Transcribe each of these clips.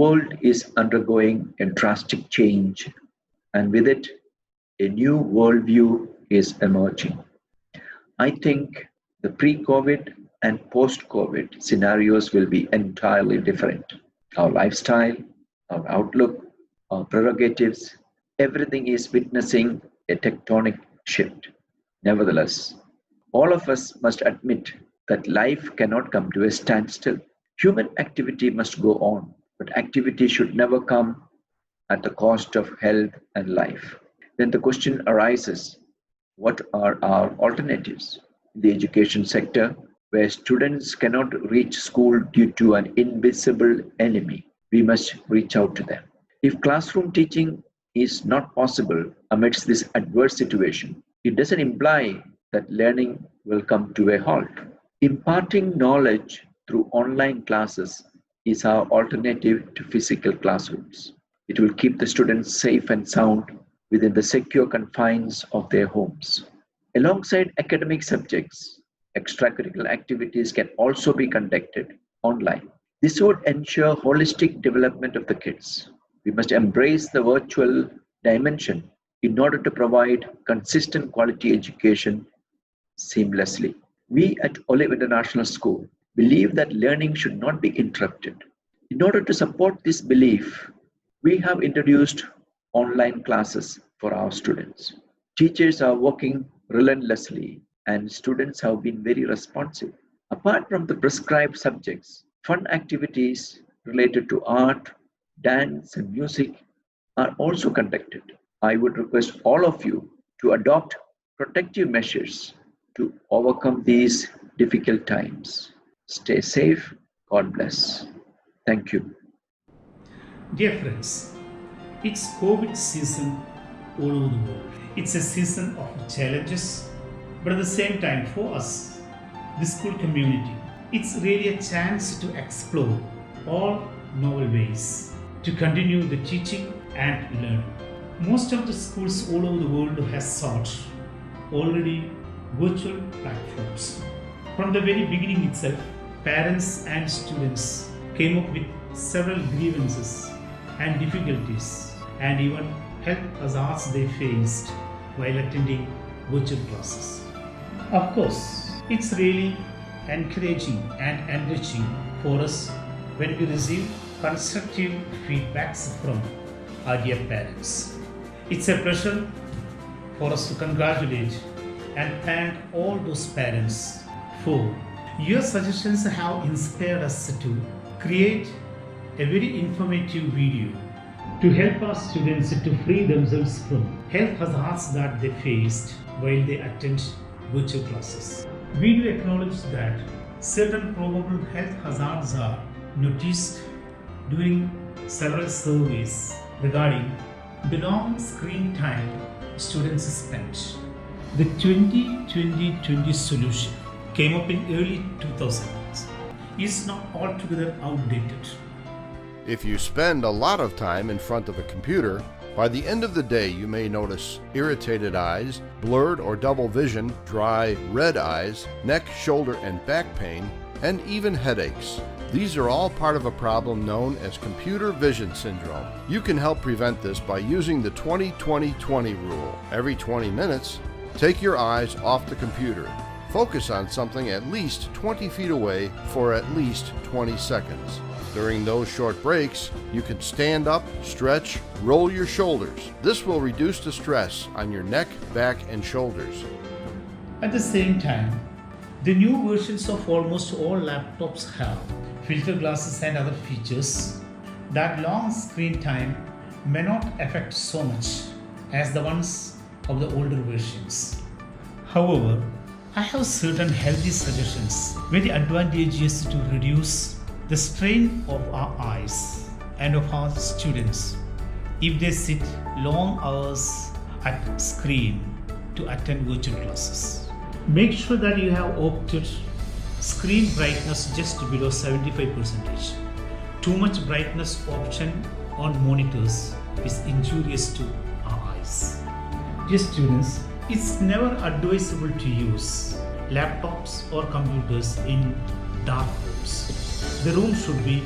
world is undergoing a drastic change, and with it, a new worldview is emerging. I think the pre COVID and post COVID scenarios will be entirely different. Our lifestyle, our outlook, our prerogatives, everything is witnessing a tectonic shift. Nevertheless, all of us must admit that life cannot come to a standstill. Human activity must go on, but activity should never come at the cost of health and life. Then the question arises, what are our alternatives? In the education sector, where students cannot reach school due to an invisible enemy, we must reach out to them. If classroom teaching is not possible amidst this adverse situation, it doesn't imply that learning will come to a halt. Imparting knowledge through online classes is our alternative to physical classrooms. It will keep the students safe and sound within the secure confines of their homes. Alongside academic subjects, extracurricular activities can also be conducted online. This would ensure holistic development of the kids. We must embrace the virtual dimension in order to provide consistent quality education seamlessly. We at Olive International School believe that learning should not be interrupted. In order to support this belief, we have introduced online classes for our students. Teachers are working relentlessly and students have been very responsive. Apart from the prescribed subjects, fun activities related to art, dance, and music are also conducted. I would request all of you to adopt protective measures to overcome these difficult times. Stay safe. God bless. Thank you. Dear friends, it's COVID season all over the world. It's a season of challenges, but at the same time, for us, the school community, it's really a chance to explore all novel ways to continue the teaching and learning. Most of the schools all over the world have sought already virtual platforms. From the very beginning itself, parents and students came up with several grievances and difficulties and even health hazards they faced while attending virtual classes. Of course, it's really encouraging and enriching for us when we receive constructive feedbacks from our dear parents. It's a pleasure for us to congratulate and thank all those parents for your suggestions have inspired us to create a very informative video to help our students to free themselves from health hazards that they faced while they attend virtual classes. We do acknowledge that certain probable health hazards are noticed during several surveys regarding the long screen time students spent. The 20-20-20 solution came up in early 2000s is not altogether outdated. If you spend a lot of time in front of a computer, by the end of the day you may notice irritated eyes, blurred or double vision, dry, red eyes, neck, shoulder, and back pain, and even headaches. These are all part of a problem known as computer vision syndrome. You can help prevent this by using the 20-20-20 rule. Every 20 minutes, take your eyes off the computer. Focus on something at least 20 feet away for at least 20 seconds. During those short breaks, you can stand up, stretch, roll your shoulders. This will reduce the stress on your neck, back, and shoulders. At the same time, the new versions of almost all laptops have filter glasses and other features that long screen time may not affect so much as the ones of the older versions. However, I have certain healthy suggestions very advantageous to reduce the strain of our eyes and of our students if they sit long hours at screen to attend virtual classes. Make sure that you have opted screen brightness just below 75%. Too much brightness option on monitors is injurious to our eyes. Dear students, it's never advisable to use laptops or computers in dark rooms. The room should be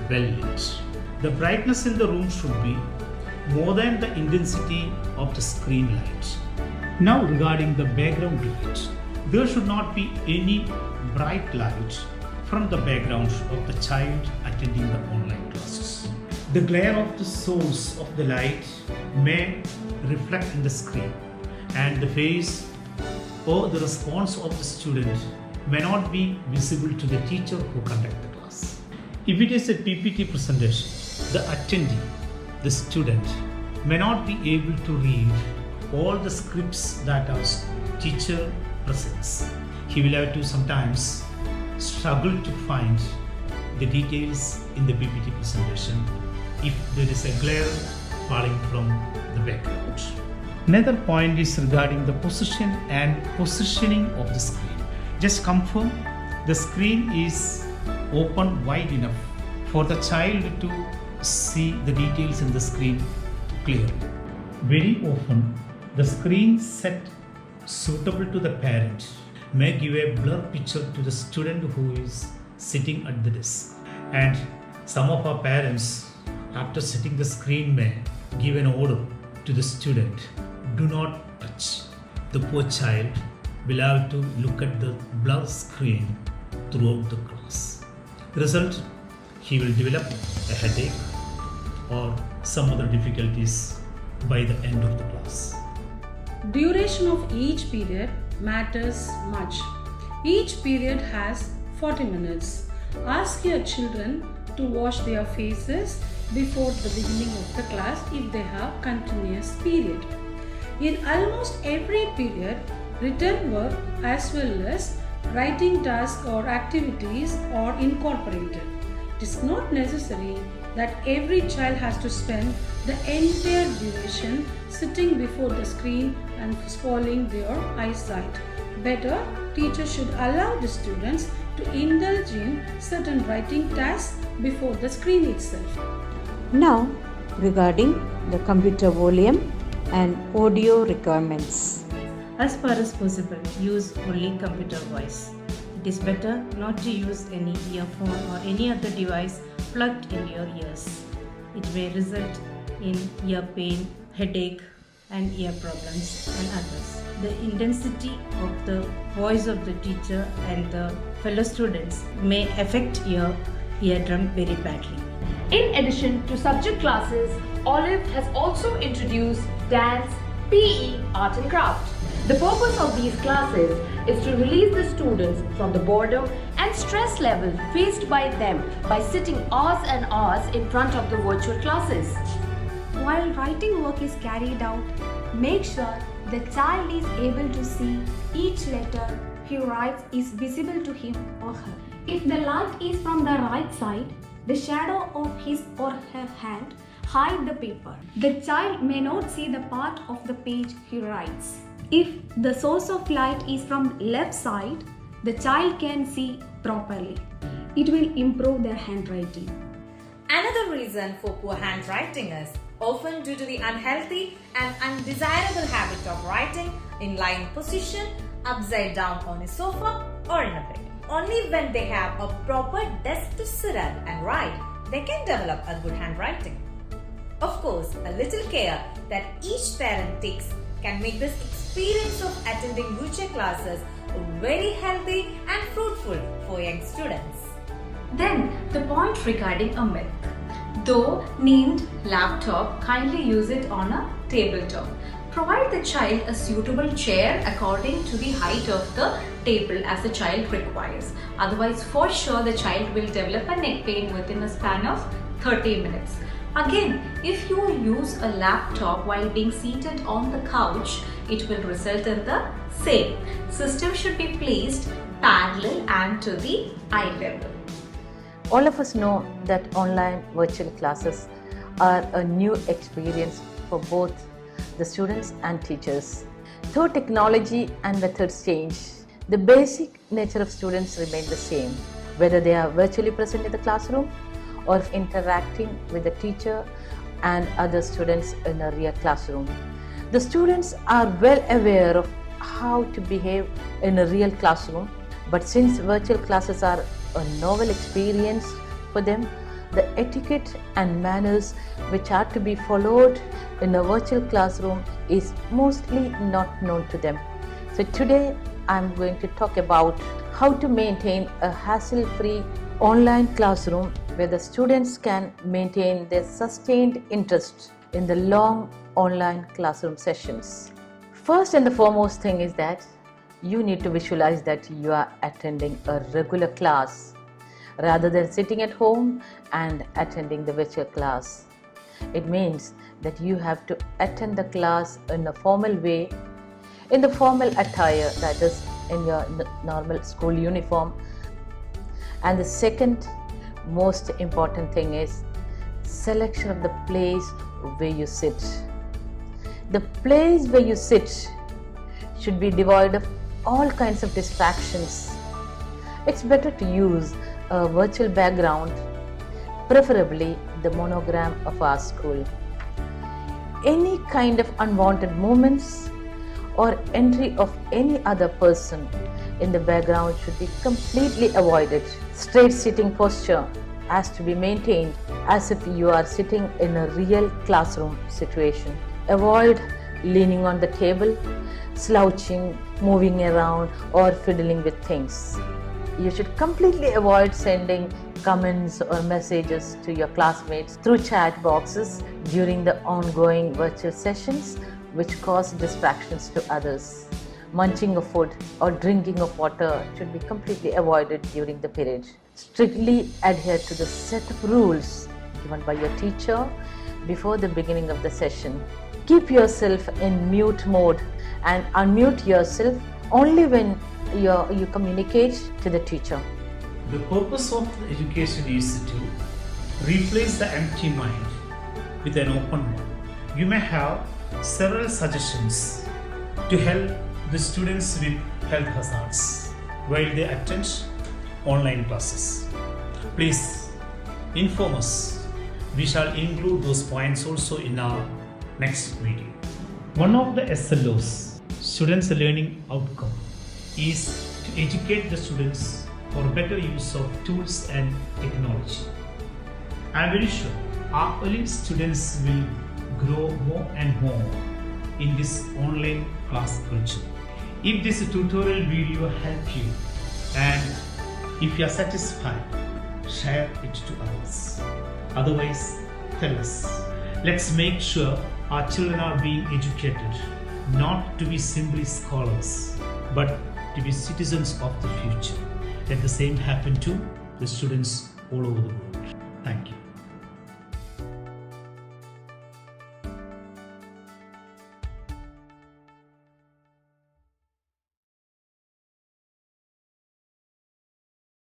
well lit. The brightness in the room should be more than the intensity of the screen light. Now regarding the background light, there should not be any bright light from the background of the child attending the online classes. The glare of the source of the light may reflect in the screen, and the face or the response of the student may not be visible to the teacher who conducts the class. If it is a PPT presentation, the attendee, the student, may not be able to read all the scripts that our teacher presents. He will have to sometimes struggle to find the details in the PPT presentation if there is a glare falling from the background. Another point is regarding the position and positioning of the screen. Just confirm the screen is open wide enough for the child to see the details in the screen clearly. Very often, the screen set suitable to the parent may give a blur picture to the student who is sitting at the desk. And some of our parents, after setting the screen, may give an order to the student, do not touch. The poor child will have to look at the blur screen throughout the class. The result, he will develop a headache or some other difficulties by the end of the class. Duration of each period matters much. Each period has 40 minutes. Ask your children to wash their faces before the beginning of the class if they have continuous period. In almost every period, written work as well as writing tasks or activities are incorporated. It is not necessary that every child has to spend the entire duration sitting before the screen and spoiling their eyesight. Better, teachers should allow the students to indulge in certain writing tasks before the screen itself. Now, regarding the computer volume and audio requirements. As far as possible, use only computer voice. It is better not to use any earphone or any other device plugged in your ears. It may result in ear pain, headache, and ear problems and others. The intensity of the voice of the teacher and the fellow students may affect your eardrum very badly. In addition to subject classes, Olive has also introduced dance, PE, art and craft. The purpose of these classes is to release the students from the boredom and stress level faced by them by sitting hours and hours in front of the virtual classes. While writing work is carried out, make sure the child is able to see each letter he writes is visible to him or her. If the light is from the right side, the shadow of his or her hand hide the paper. The child may not see the part of the page he writes. If the source of light is from left side, the child can see properly. It will improve their handwriting. Another reason for poor handwriting is often due to the unhealthy and undesirable habit of writing in lying position, upside down on a sofa or in a bed. Only when they have a proper desk to sit at and write, they can develop a good handwriting. Of course, a little care that each parent takes can make this experience of attending virtual classes very healthy and fruitful for young students. Then, the point regarding a myth. Though named laptop, kindly use it on a tabletop. Provide the child a suitable chair according to the height of the table as the child requires. Otherwise, for sure, the child will develop a neck pain within a span of 30 minutes. Again, if you use a laptop while being seated on the couch, it will result in the same. System should be placed parallel and to the eye level. All of us know that online virtual classes are a new experience for both the students and teachers. Though technology and methods change, the basic nature of students remain the same, whether they are virtually present in the classroom or interacting with the teacher and other students in a real classroom. The students are well aware of how to behave in a real classroom, but since virtual classes are a novel experience for them, the etiquette and manners which are to be followed in a virtual classroom is mostly not known to them. So today I'm going to talk about how to maintain a hassle-free online classroom where the students can maintain their sustained interest in the long online classroom sessions. First and the foremost thing is that you need to visualize that you are attending a regular class rather than sitting at home and attending the virtual class. It means that you have to attend the class in a formal way, in the formal attire, that is in your normal school uniform. And the second most important thing is selection of the place where you sit. The place where you sit should be devoid of all kinds of distractions. It's better to use a virtual background, preferably the monogram of our school. Any kind of unwanted movements or entry of any other person in the background should be completely avoided. Straight sitting posture has to be maintained as if you are sitting in a real classroom situation. Avoid leaning on the table, slouching, moving around or fiddling with things. You should completely avoid sending comments or messages to your classmates through chat boxes during the ongoing virtual sessions, which cause distractions to others. Munching of food or drinking of water should be completely avoided during the period. Strictly adhere to the set of rules given by your teacher before the beginning of the session. Keep yourself in mute mode and unmute yourself only when you communicate to the teacher. The purpose of the education is to replace the empty mind with an open one. You may have several suggestions to help the students with health hazards while they attend online classes. Please inform us. We shall include those points also in our next video. One of the SLOs, students' learning outcome, is to educate the students for better use of tools and technology. I am very sure our elite students will grow more and more in this online class culture. If this tutorial video helped you and if you are satisfied, share it to others. Otherwise, tell us. Let's make sure our children are being educated, not to be simply scholars, but to be citizens of the future. Let the same happen to the students all over the world. Thank you.